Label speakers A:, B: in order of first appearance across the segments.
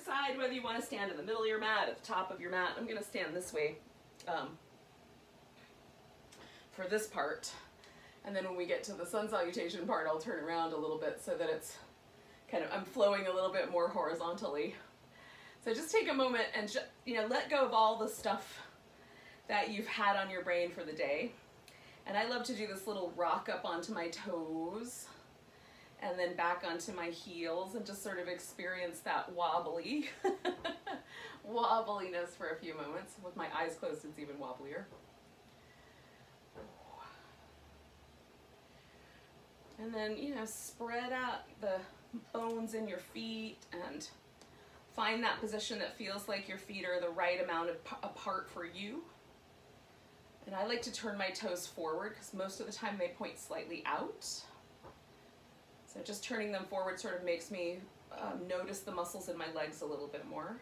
A: decide whether you want to stand in the middle of your mat, at the top of your mat. I'm going to stand this way for this part. And then when we get to the sun salutation part, I'll turn around a little bit so that it's kind of, I'm flowing a little bit more horizontally. So just take a moment and let go of all the stuff that you've had on your brain for the day. And I love to do this little rock up onto my toes and then back onto my heels and just sort of experience that wobbliness for a few moments. With my eyes closed, it's even wobblier. And then, spread out the bones in your feet and find that position that feels like your feet are the right amount apart for you. And I like to turn my toes forward because most of the time they point slightly out. So just turning them forward sort of makes me notice the muscles in my legs a little bit more.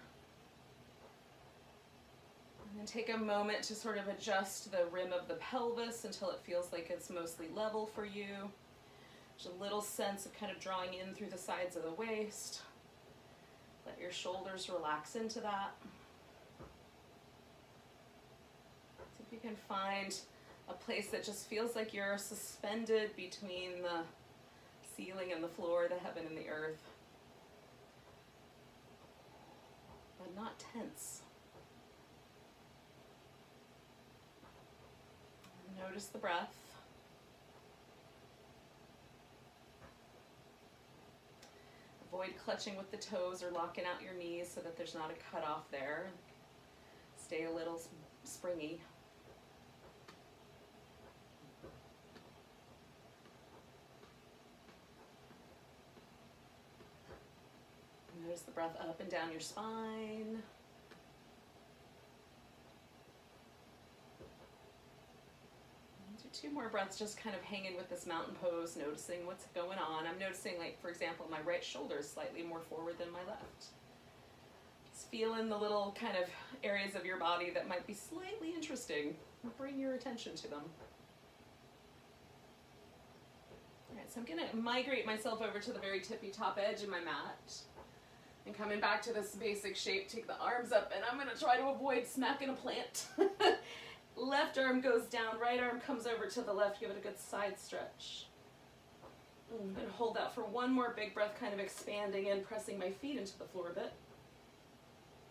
A: And then take a moment to sort of adjust the rim of the pelvis until it feels like it's mostly level for you. There's a little sense of kind of drawing in through the sides of the waist. Let your shoulders relax into that. See if you can find a place that just feels like you're suspended between the ceiling and the floor, the heaven and the earth, but not tense. Notice the breath. Avoid clutching with the toes or locking out your knees so that there's not a cutoff there. Stay a little springy. Notice the breath up and down your spine. Do 2 more breaths, just kind of hanging with this mountain pose, noticing what's going on. I'm noticing, like, for example, my right shoulder is slightly more forward than my left. Just feeling the little kind of areas of your body that might be slightly interesting. Bring your attention to them. All right, so I'm gonna migrate myself over to the very tippy top edge of my mat. And coming back to this basic shape, take the arms up, and I'm gonna try to avoid smacking a plant. Left arm goes down, right arm comes over to the left, give it a good side stretch. I'm gonna hold that for 1 more big breath, kind of expanding and pressing my feet into the floor a bit.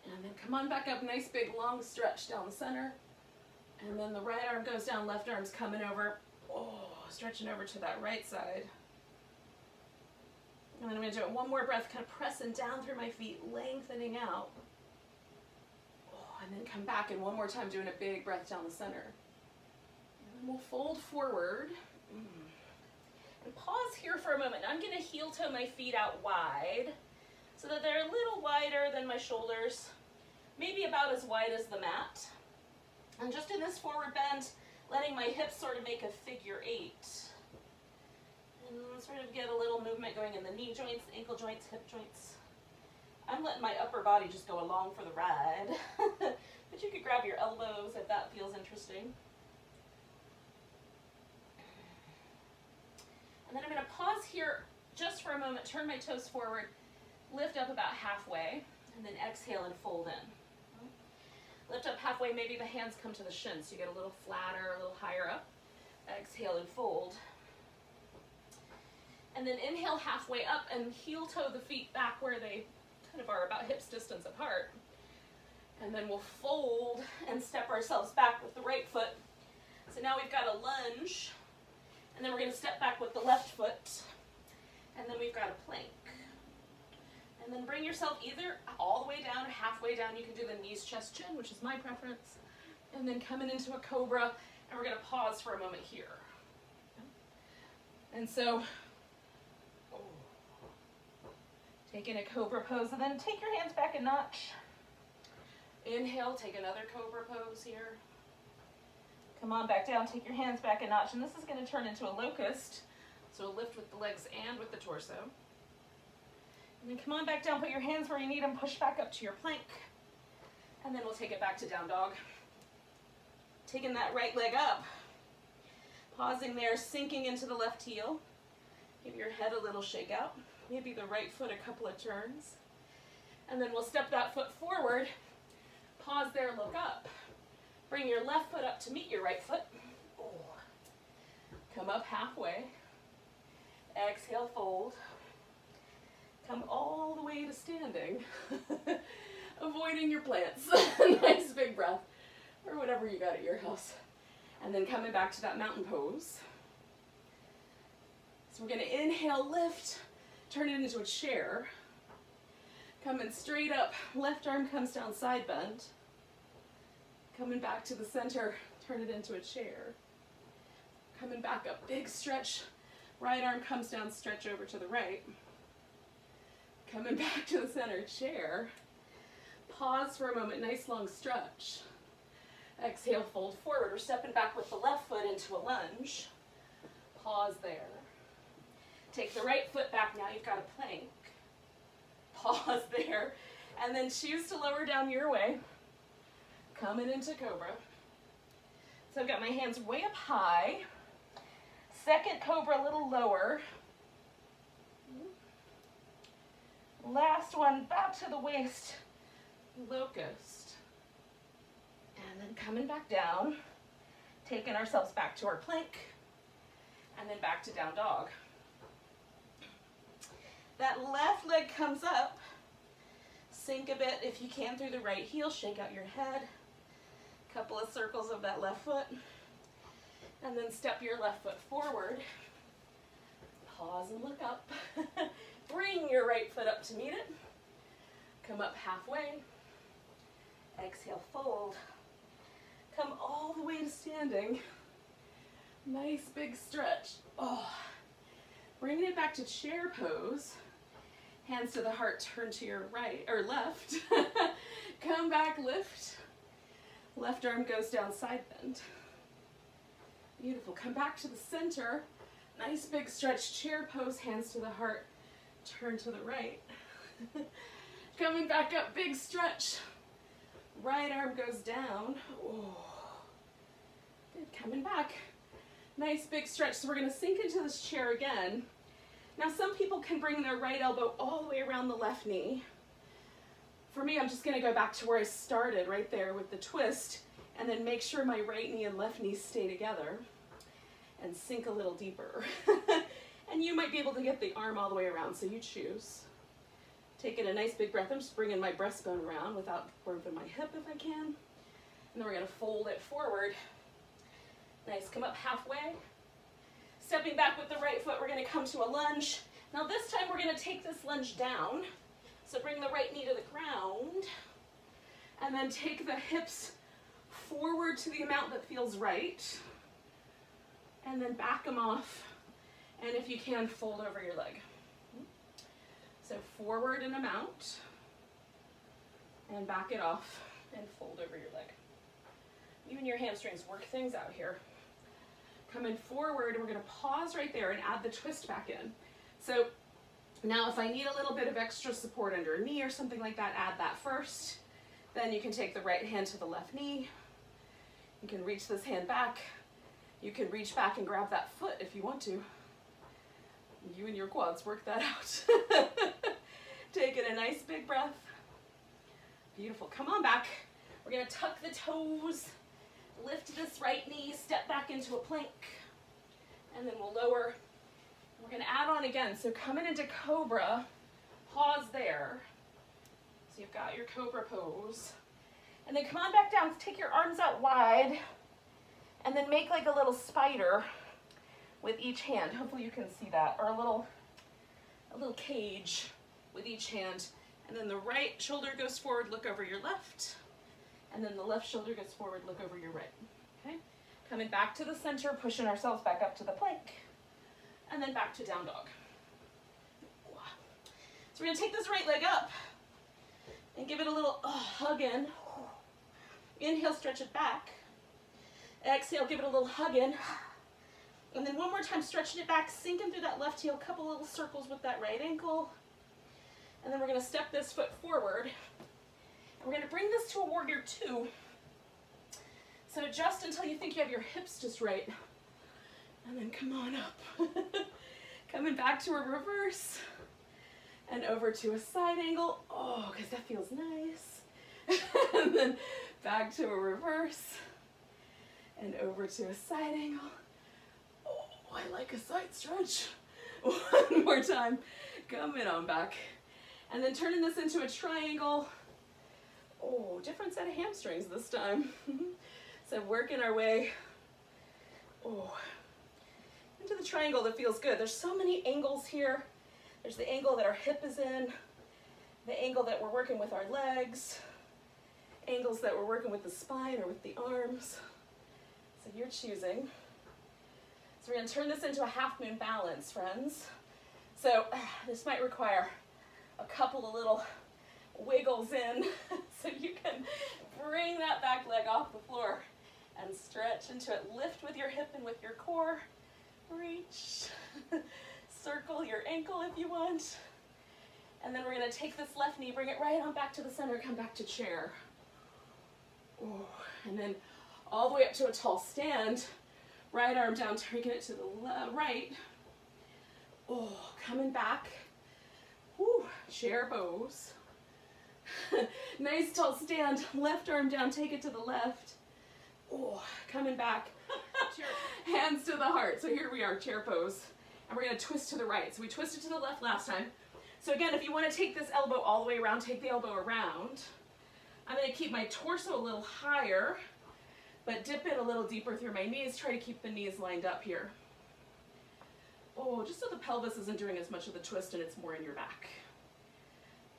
A: And then come on back up, nice big long stretch down the center. And then the right arm goes down, left arm's coming over, stretching over to that right side. And then I'm gonna do it 1 more breath, kind of pressing down through my feet, lengthening out. And then come back and 1 more time doing a big breath down the center. And then we'll fold forward. And pause here for a moment. I'm gonna heel toe my feet out wide so that they're a little wider than my shoulders, maybe about as wide as the mat. And just in this forward bend, letting my hips sort of make a figure 8. And sort of get a little movement going in the knee joints, ankle joints, hip joints. I'm letting my upper body just go along for the ride. But you could grab your elbows if that feels interesting. And then I'm going to pause here just for a moment, turn my toes forward, lift up about halfway, and then exhale and fold in. Lift up halfway, maybe the hands come to the shins, so you get a little flatter, a little higher up. Exhale and fold. And then inhale halfway up and heel toe the feet back where they kind of are about hips distance apart. And then we'll fold and step ourselves back with the right foot. So now we've got a lunge, and then we're going to step back with the left foot, and then we've got a plank. And then bring yourself either all the way down or halfway down. You can do the knees, chest, chin, which is my preference. And then coming into a cobra, and we're going to pause for a moment here. And so, taking a cobra pose, and then take your hands back a notch. Inhale, take another cobra pose here. Come on back down, take your hands back a notch, and this is going to turn into a locust. So lift with the legs and with the torso. And then come on back down, put your hands where you need them, push back up to your plank. And then we'll take it back to down dog. Taking that right leg up. Pausing there, sinking into the left heel. Give your head a little shake out. Maybe the right foot a couple of turns. And then we'll step that foot forward, pause there, look up. Bring your left foot up to meet your right foot. Come up halfway. Exhale, fold. Come all the way to standing. Avoiding your plants. Nice big breath, or whatever you got at your house. And then coming back to that mountain pose. So we're gonna inhale, lift, turn it into a chair. Coming straight up, left arm comes down, side bend. Coming back to the center, turn it into a chair. Coming back up, big stretch. Right arm comes down, stretch over to the right. Coming back to the center, chair. Pause for a moment, nice long stretch. Exhale, fold forward. We're stepping back with the left foot into a lunge. Pause there. Take the right foot back, now you've got a plank. Pause there, and then choose to lower down your way. Coming into cobra. So I've got my hands way up high. Second cobra a little lower. Last one, back to the waist, locust. And then coming back down, taking ourselves back to our plank, and then back to down dog. That left leg comes up, sink a bit if you can through the right heel, shake out your head, couple of circles of that left foot, and then step your left foot forward, pause and look up, bring your right foot up to meet it, come up halfway, exhale, fold, come all the way to standing, nice big stretch, bringing it back to chair pose. Hands to the heart, turn to your right, or left. Come back, lift. Left arm goes down, side bend. Beautiful, come back to the center. Nice big stretch, chair pose, hands to the heart, turn to the right. Coming back up, big stretch. Right arm goes down. Good, coming back. Nice big stretch, so we're gonna sink into this chair again. Now some people can bring their right elbow all the way around the left knee. For me, I'm just gonna go back to where I started, right there with the twist, and then make sure my right knee and left knee stay together and sink a little deeper. And you might be able to get the arm all the way around, so you choose. Taking a nice big breath, I'm just bringing my breastbone around without working my hip if I can. And then we're gonna fold it forward. Nice, come up halfway. Stepping back with the right foot, we're gonna come to a lunge. Now this time we're gonna take this lunge down. So bring the right knee to the ground, and then take the hips forward to the amount that feels right, and then back them off, and if you can, fold over your leg. So forward an amount, and back it off, and fold over your leg. Even your hamstrings, work things out here. Coming forward, we're gonna pause right there and add the twist back in. So now if I need a little bit of extra support under a knee or something like that, add that first. Then you can take the right hand to the left knee. You can reach this hand back. You can reach back and grab that foot if you want to. You and your quads, work that out. Taking a nice big breath. Beautiful, come on back. We're gonna tuck the toes, lift this right knee, step back into a plank, and then we'll lower. We're gonna add on again. So coming into cobra, pause there. So you've got your cobra pose. And then come on back down, take your arms out wide, and then make like a little spider with each hand. Hopefully you can see that, or a little cage with each hand. And then the right shoulder goes forward, look over your left. And then the left shoulder goes forward, look over your right. Okay? Coming back to the center, pushing ourselves back up to the plank. And then back to down dog. So we're gonna take this right leg up and give it a little hug in. Inhale, stretch it back. Exhale, give it a little hug in. And then one more time, stretching it back, sinking through that left heel, a couple little circles with that right ankle. And then we're gonna step this foot forward. We're gonna bring this to a warrior two. So adjust until you think you have your hips just right. And then come on up. Coming back to a reverse. and over to a side angle. Oh, because that feels nice. And then back to a reverse and over to a side angle. Oh, I like a side stretch. One more time. Coming on back. And then turning this into a triangle. Oh, different set of hamstrings this time. So working our way into the triangle that feels good. There's so many angles here. There's the angle that our hip is in, the angle that we're working with our legs, angles that we're working with the spine or with the arms. So you're choosing. So we're going to turn this into a half moon balance, friends. So this might require a couple of little wiggles in so you can bring that back leg off the floor and stretch into it. Lift with your hip and with your core. Reach. Circle your ankle if you want. And then we're going to take this left knee, bring it right on back to the center, come back to chair. Oh, and then all the way up to a tall stand. Right arm down, taking it to the right. Oh, coming back. Whew, chair pose. Nice tall stand. Left arm down, take it to the left. Oh, coming back. Hands to the heart. So here we are, chair pose. And we're going to twist to the right. So we twisted to the left last time. So again, if you want to take this elbow all the way around, take the elbow around. I'm going to keep my torso a little higher, but dip it a little deeper through my knees. Try to keep the knees lined up here. Oh, just so the pelvis isn't doing as much of the twist and it's more in your back.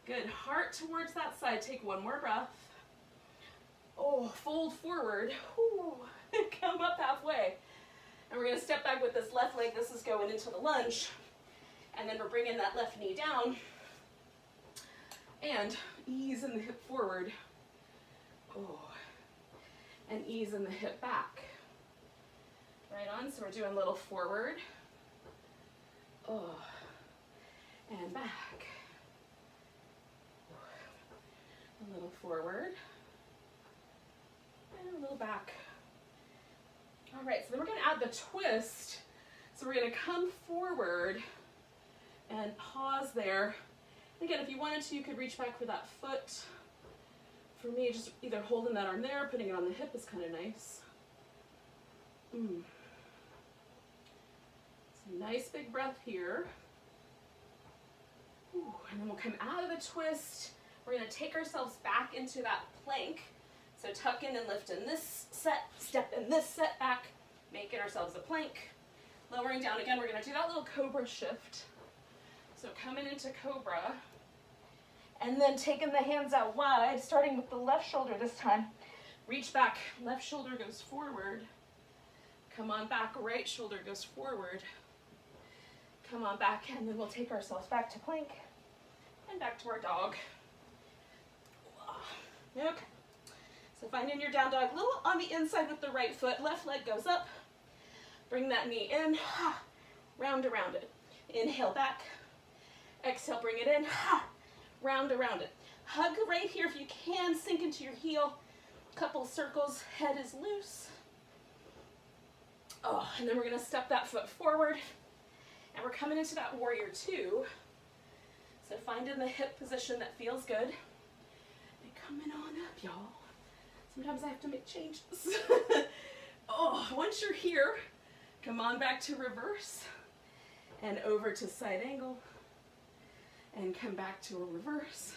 A: Good. Heart towards that side. Take one more breath. Oh, fold forward. Ooh. Come up halfway. And we're going to step back with this left leg. This is going into the lunge. And then we're bringing that left knee down. And ease in the hip forward. Oh. And ease in the hip back. Right on. So we're doing a little forward. Oh. And back. A little forward. And a little back. All right, so then we're going to add the twist. So we're going to come forward and pause there. Again, if you wanted to, you could reach back for that foot. For me, just either holding that arm there, putting it on the hip is kind of nice. So nice big breath here. Ooh, and then we'll come out of the twist. We're going to take ourselves back into that plank. So tuck in and lift in this set, step in this set back, making ourselves a plank. Lowering down again, we're going to do that little cobra shift. So coming into cobra, and then taking the hands out wide, starting with the left shoulder this time. Reach back, left shoulder goes forward. Come on back, right shoulder goes forward. Come on back, and then we'll take ourselves back to plank and back to our dog. Okay. So finding your down dog, a little on the inside with the right foot, left leg goes up. Bring that knee in, round around it. Inhale back, exhale, bring it in, round around it. Hug right here if you can, sink into your heel. Couple circles, head is loose. Oh, and then we're gonna step that foot forward, and we're coming into that warrior two. So finding the hip position that feels good. And coming on up, y'all. Sometimes I have to make changes. Oh, once you're here, come on back to reverse and over to side angle and come back to a reverse.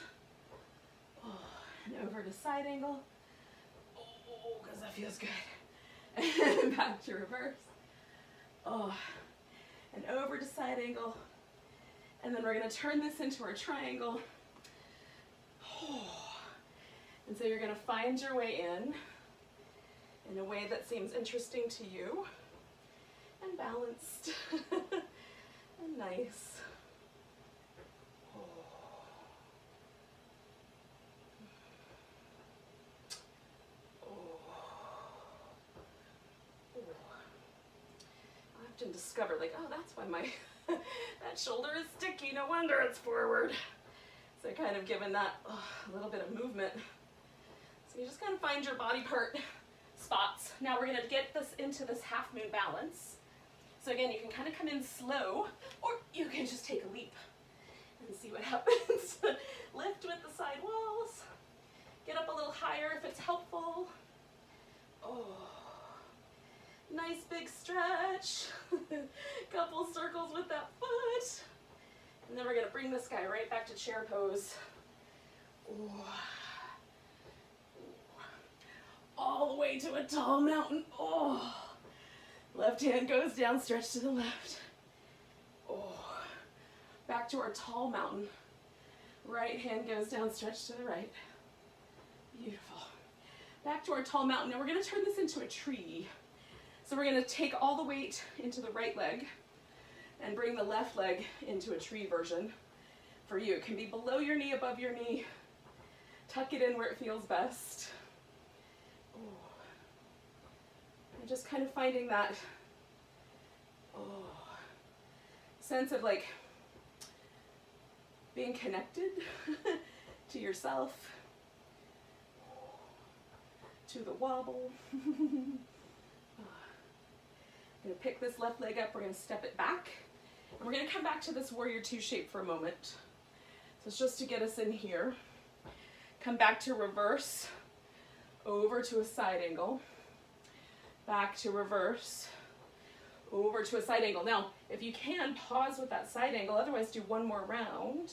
A: Oh, and over to side angle. Oh, because that feels good. And back to reverse. Oh, and over to side angle. And then we're going to turn this into our triangle. Oh. And so you're going to find your way in a way that seems interesting to you, and balanced, and nice. Oh. Oh. Oh. I often discover, like, oh, that's why my that shoulder is sticky, no wonder it's forward. So kind of giving that a little bit of movement. So you just kind of find your body part spots. Now we're going to get this into this half moon balance. So again, you can kind of come in slow, or you can just take a leap and see what happens. Lift with the side walls. Get up a little higher if it's helpful. Oh, nice big stretch. Couple circles with that foot. And then we're gonna bring this guy right back to chair pose. Ooh. All the way to a tall mountain. Oh, left hand goes down, stretch to the left. Oh, back to our tall mountain. Right hand goes down, stretch to the right. Beautiful. Back to our tall mountain. Now we're gonna turn this into a tree. So we're gonna take all the weight into the right leg and bring the left leg into a tree version. For you, it can be below your knee, above your knee. Tuck it in where it feels best. And just kind of finding that sense of like being connected to yourself, to the wobble. I'm gonna pick this left leg up, we're gonna step it back, and we're gonna come back to this warrior two shape for a moment. So it's just to get us in here. Come back to reverse, over to a side angle, back to reverse, over to a side angle. Now, if you can, pause with that side angle, otherwise do one more round.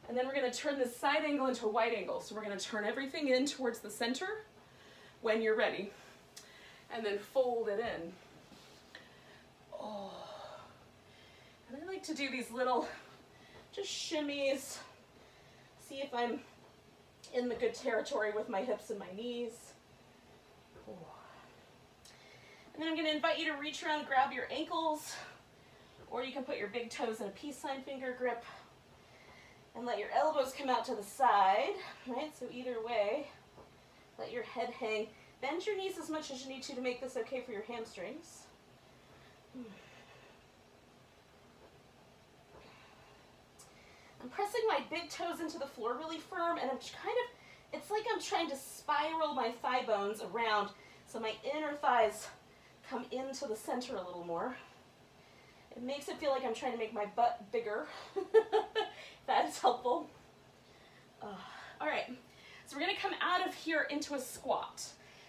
A: And then we're gonna turn this side angle into a wide angle. So we're gonna turn everything in towards the center when you're ready, and then fold it in. Oh. And I like to do these little, just shimmies, see if I'm in the good territory with my hips and my knees. Oh. And then I'm going to invite you to reach around, grab your ankles, or you can put your big toes in a peace sign finger grip and let your elbows come out to the side, right? So either way, let your head hang. Bend your knees as much as you need to make this okay for your hamstrings. I'm pressing my big toes into the floor really firm, and I'm kind of, it's like I'm trying to spiral my thigh bones around so my inner thighs come into the center a little more. It makes it feel like I'm trying to make my butt bigger. That is helpful. All right, so we're gonna come out of here into a squat.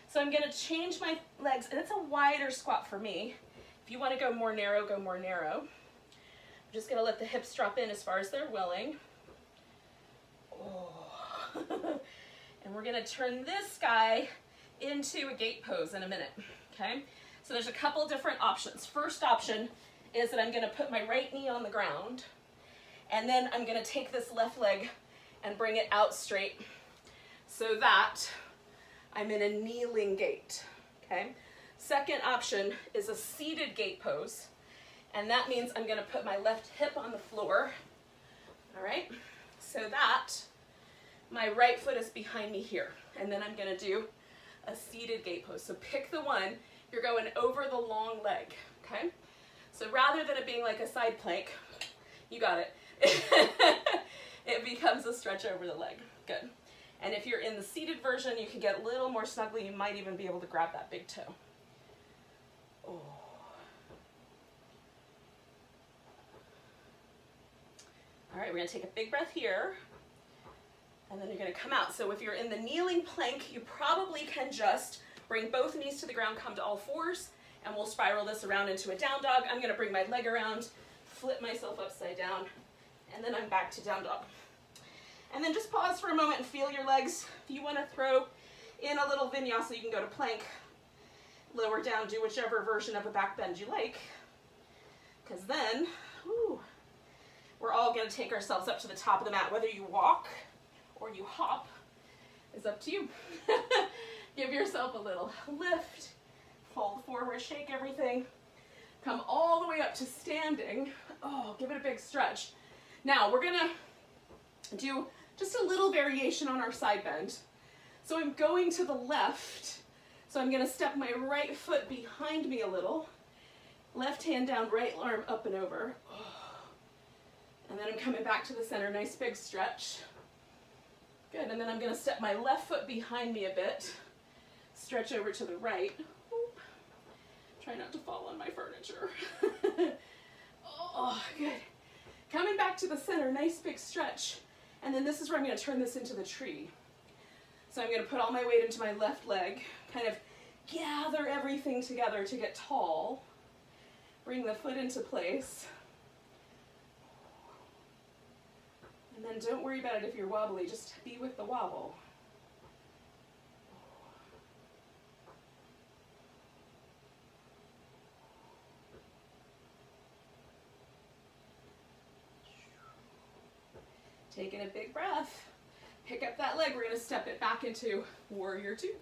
A: So I'm gonna change my legs, and it's a wider squat for me. If you wanna go more narrow, go more narrow. I'm just gonna let the hips drop in as far as they're willing. Oh. And we're gonna turn this guy into a gate pose in a minute, okay? So there's a couple different options. First option is that I'm gonna put my right knee on the ground, and then I'm gonna take this left leg and bring it out straight so that I'm in a kneeling gait, okay? Second option is a seated gate pose, and that means I'm gonna put my left hip on the floor, all right? So that my right foot is behind me here, and then I'm gonna do a seated gate pose. So pick the one, you're going over the long leg, okay? So rather than it being like a side plank, you got it, it becomes a stretch over the leg, good. And if you're in the seated version, you can get a little more snuggly. You might even be able to grab that big toe. Oh. All right, we're gonna take a big breath here, and then you're gonna come out. So if you're in the kneeling plank, you probably can just bring both knees to the ground, come to all fours, and we'll spiral this around into a down dog. I'm gonna bring my leg around, flip myself upside down, and then I'm back to down dog. And then just pause for a moment and feel your legs. If you want to throw in a little vinyasa, you can go to plank, lower down, do whichever version of a back bend you like. Because then, whew, we're all going to take ourselves up to the top of the mat. Whether you walk or you hop is up to you. Give yourself a little lift, fold forward, shake everything. Come all the way up to standing. Oh, give it a big stretch. Now we're going to do just a little variation on our side bend. So I'm going to the left, so I'm gonna step my right foot behind me a little, left hand down, right arm up and over. And then I'm coming back to the center, nice big stretch. Good, and then I'm gonna step my left foot behind me a bit, stretch over to the right. Try not to fall on my furniture. Oh, good. Coming back to the center, nice big stretch. And then this is where I'm going to turn this into the tree. So I'm going to put all my weight into my left leg, kind of gather everything together to get tall. Bring the foot into place. And then don't worry about it if you're wobbly, just be with the wobble. Taking a big breath. Pick up that leg, we're going to step it back into warrior two.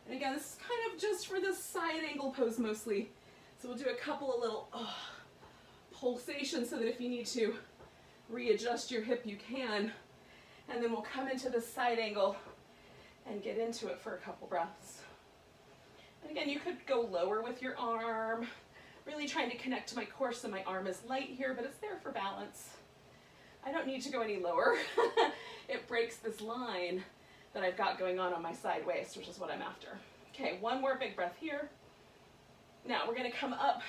A: And again, this is kind of just for this side angle pose mostly. So we'll do a couple of little pulsations so that if you need to readjust your hip, you can. And then we'll come into the side angle and get into it for a couple breaths. And again, you could go lower with your arm, really trying to connect to my core so my arm is light here, but it's there for balance. I don't need to go any lower. It breaks this line that I've got going on my side waist, which is what I'm after. Okay, one more big breath here. Now we're going to come up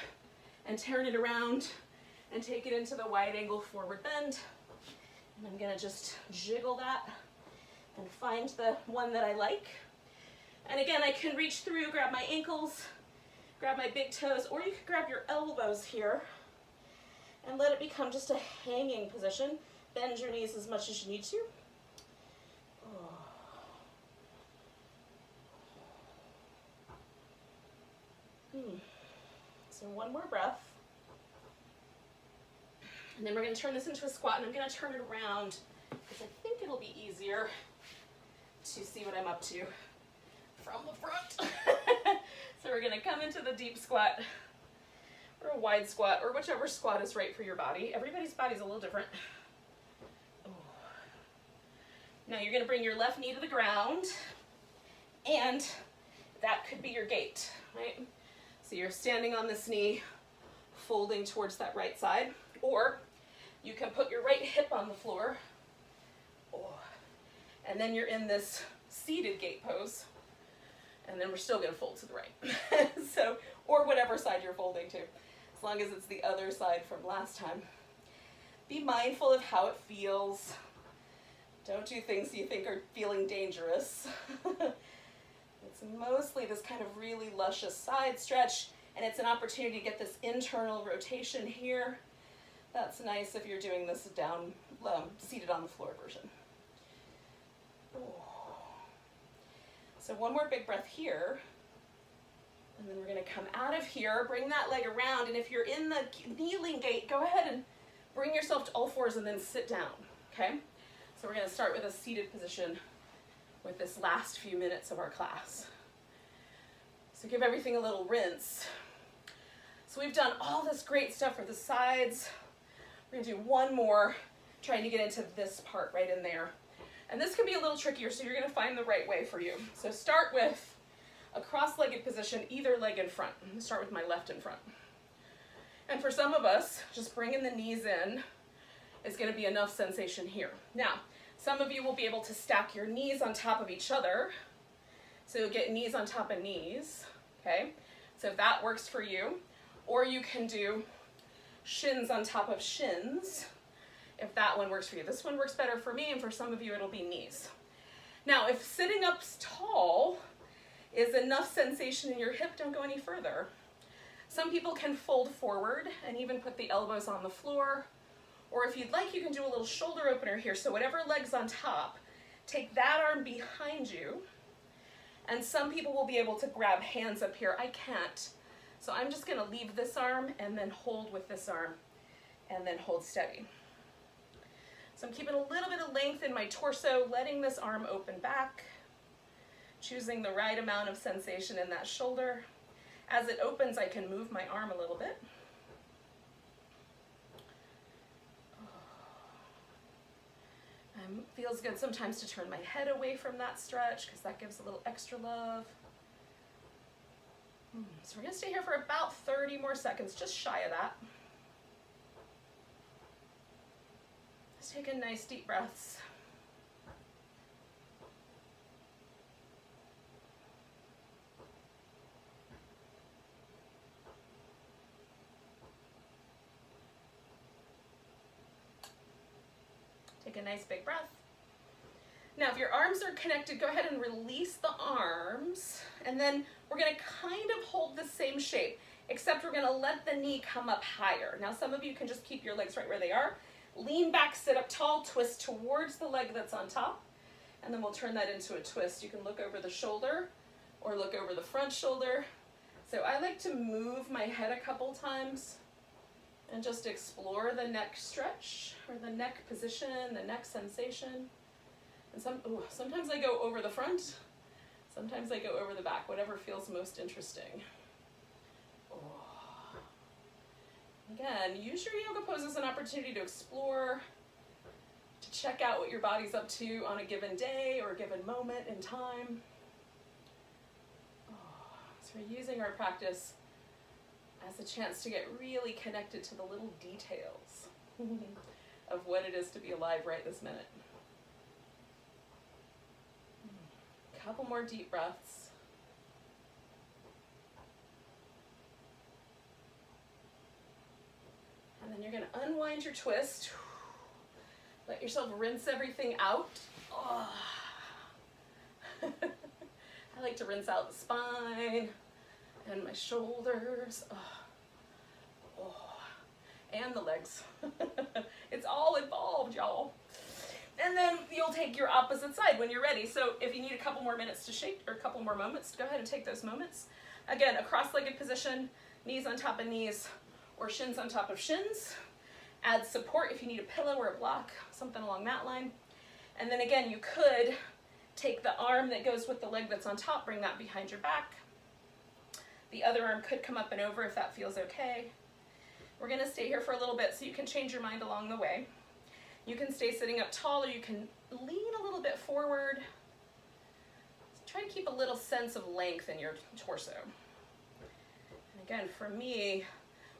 A: and turn it around and take it into the wide angle forward bend. And I'm going to just jiggle that and find the one that I like. And again, I can reach through, grab my ankles, grab my big toes, or you can grab your elbows here and let it become just a hanging position. Bend your knees as much as you need to. So one more breath. And then we're going to turn this into a squat, and I'm going to turn it around because I think it'll be easier to see what I'm up to from the front. So we're going to come into the deep squat or a wide squat or whichever squat is right for your body. Everybody's body is a little different. Now you're going to bring your left knee to the ground, and that could be your gait, right? So you're standing on this knee, folding towards that right side, or you can put your right hip on the floor, and then you're in this seated gait pose, and then we're still going to fold to the right. So, or whatever side you're folding to, as long as it's the other side from last time. Be mindful of how it feels. Don't do things you think are feeling dangerous. It's mostly this kind of really luscious side stretch, and it's an opportunity to get this internal rotation here. That's nice if you're doing this down, seated on the floor version. So one more big breath here, and then we're going to come out of here, bring that leg around, and if you're in the kneeling gait, go ahead and bring yourself to all fours and then sit down, okay? So we're going to start with a seated position with this last few minutes of our class. So give everything a little rinse. So we've done all this great stuff for the sides. We're going to do one more, trying to get into this part right in there. And this can be a little trickier, so you're going to find the right way for you. So start with a cross-legged position, either leg in front. I'm going to start with my left in front. And for some of us, just bringing the knees in is going to be enough sensation here. Now, some of you will be able to stack your knees on top of each other. So you'll get knees on top of knees, okay? So if that works for you, or you can do shins on top of shins, if that one works for you. This one works better for me, and for some of you it'll be knees. Now, if sitting up tall is enough sensation in your hip, don't go any further. Some people can fold forward and even put the elbows on the floor. Or if you'd like, you can do a little shoulder opener here. So whatever leg's on top, take that arm behind you. And some people will be able to grab hands up here. I can't. So I'm just gonna leave this arm and then hold with this arm and then hold steady. So I'm keeping a little bit of length in my torso, letting this arm open back, choosing the right amount of sensation in that shoulder. As it opens, I can move my arm a little bit. Feels good sometimes to turn my head away from that stretch because that gives a little extra love. So we're going to stay here for about 30 more seconds, just shy of that. Let's take a nice deep breaths. Take a nice big breath. Now, if your arms are connected, go ahead and release the arms, and then we're gonna kind of hold the same shape, except we're gonna let the knee come up higher. Now, some of you can just keep your legs right where they are. Lean back, sit up tall, twist towards the leg that's on top, and then we'll turn that into a twist. You can look over the shoulder or look over the front shoulder. So I like to move my head a couple times and just explore the neck stretch or the neck position, the neck sensation. And sometimes I go over the front, sometimes I go over the back, whatever feels most interesting. Again, use your yoga pose as an opportunity to explore, to check out what your body's up to on a given day or a given moment in time. So we're using our practice as a chance to get really connected to the little details of what it is to be alive right this minute. Couple more deep breaths. And then you're going to unwind your twist. Let yourself rinse everything out. Oh. I like to rinse out the spine and my shoulders. Oh. And the legs. It's all involved, y'all. And then you'll take your opposite side when you're ready. So if you need a couple more minutes to shake or a couple more moments, go ahead and take those moments. Again, a cross-legged position, knees on top of knees or shins on top of shins. Add support if you need a pillow or a block, something along that line. And then again, you could take the arm that goes with the leg that's on top, bring that behind your back. The other arm could come up and over if that feels okay. We're gonna stay here for a little bit so you can change your mind along the way. You can stay sitting up tall or you can lean a little bit forward. Try to keep a little sense of length in your torso. And again, for me,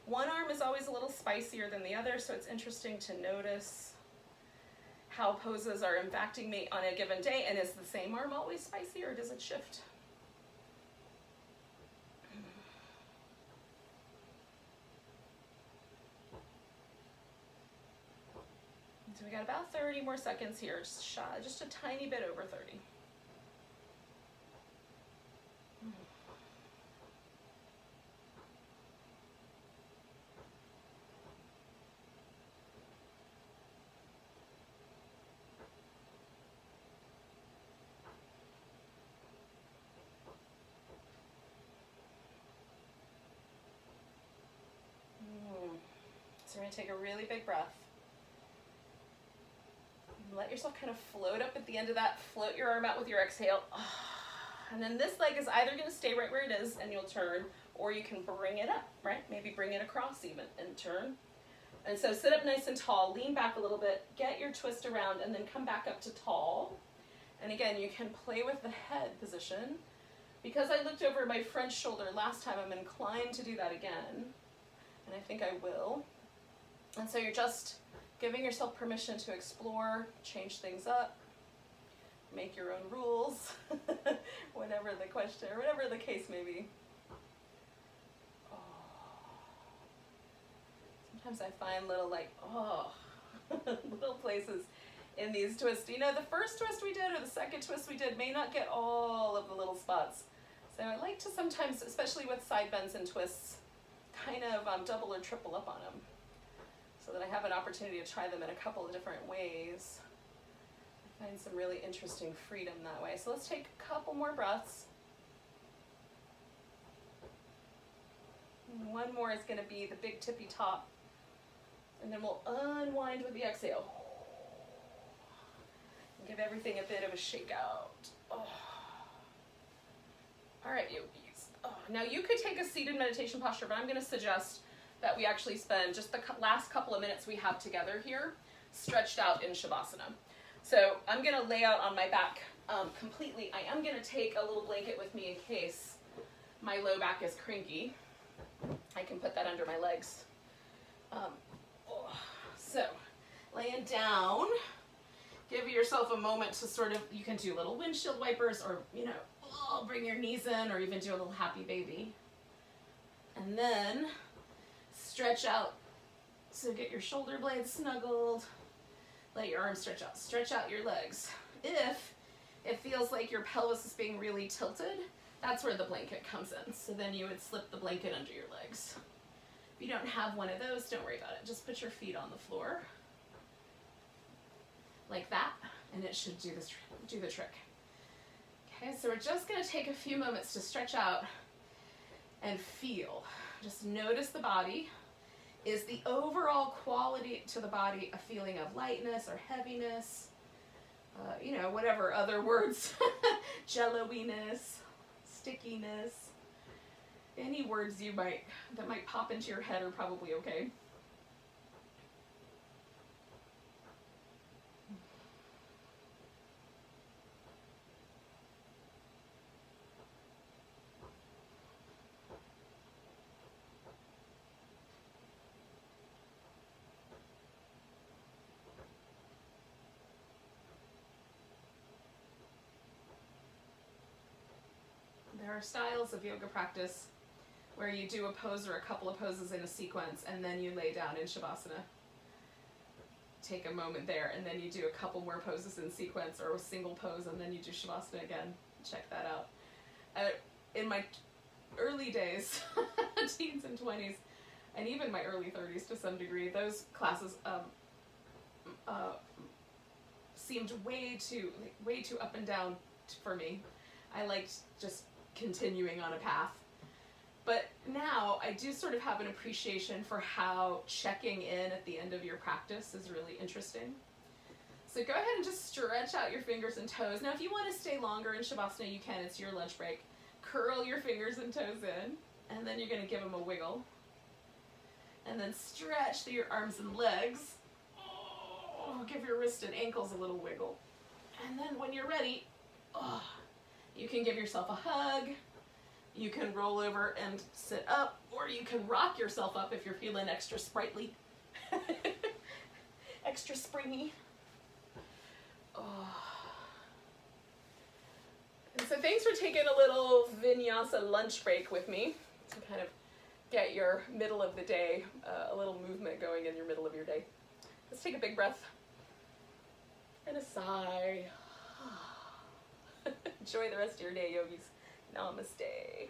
A: one arm is always a little spicier than the other, so it's interesting to notice how poses are impacting me on a given day. And is the same arm always spicy or does it shift? So we got about 30 more seconds here, just a tiny bit over 30. So we're gonna take a really big breath. Let yourself kind of float up at the end of that. Float your arm out with your exhale. And then this leg is either going to stay right where it is and you'll turn, or you can bring it up, right? Maybe bring it across even and turn. And so sit up nice and tall, lean back a little bit, get your twist around, and then come back up to tall. And again, you can play with the head position. Because I looked over my front shoulder last time, I'm inclined to do that again. And I think I will. And so you're just giving yourself permission to explore, change things up, make your own rules, whatever the question, or whatever the case may be. Oh. Sometimes I find little little places in these twists. You know, the first twist we did or the second twist we did may not get all of the little spots. So I like to sometimes, especially with side bends and twists, kind of double or triple up on them, so that I have an opportunity to try them in a couple of different ways. I find some really interesting freedom that way. So let's take a couple more breaths. And one more is going to be the big tippy top. And then we'll unwind with the exhale. And give everything a bit of a shake out. Oh. All right, yogis. Oh. Now you could take a seated meditation posture, but I'm going to suggest that we actually spend just the last couple of minutes we have together here stretched out in Shavasana. So I'm going to lay out on my back completely. I am going to take a little blanket with me in case my low back is cranky. I can put that under my legs. So laying down, give yourself a moment to sort of, you can do little windshield wipers or, you know, bring your knees in or even do a little happy baby. And then stretch out, so get your shoulder blades snuggled. Let your arms stretch out. Stretch out your legs. If it feels like your pelvis is being really tilted, that's where the blanket comes in. So then you would slip the blanket under your legs. If you don't have one of those, don't worry about it. Just put your feet on the floor like that, and it should do the trick. Okay, so we're just going to take a few moments to stretch out and feel. Just notice the body. Is the overall quality to the body a feeling of lightness or heaviness? You know, whatever other words, jello-iness, stickiness, any words that might pop into your head are probably okay. There are styles of yoga practice where you do a pose or a couple of poses in a sequence and then you lay down in Shavasana. Take a moment there and then you do a couple more poses in sequence or a single pose and then you do Shavasana again. Check that out. In my early days, teens and 20s, and even my early 30s to some degree, those classes seemed way too up and down for me. I liked just continuing on a path. But now I do sort of have an appreciation for how checking in at the end of your practice is really interesting. So go ahead and just stretch out your fingers and toes. Now if you want to stay longer in Shavasana, you can. It's your lunch break. Curl your fingers and toes in, and then you're going to give them a wiggle. And then stretch through your arms and legs. Oh, give your wrists and ankles a little wiggle. And then when you're ready, you can give yourself a hug, you can roll over and sit up, or you can rock yourself up if you're feeling extra sprightly, extra springy. And so thanks for taking a little Vinyasa lunch break with me to kind of get your middle of the day, a little movement going in your middle of your day. Let's take a big breath and a sigh. Enjoy the rest of your day, yogis. Namaste.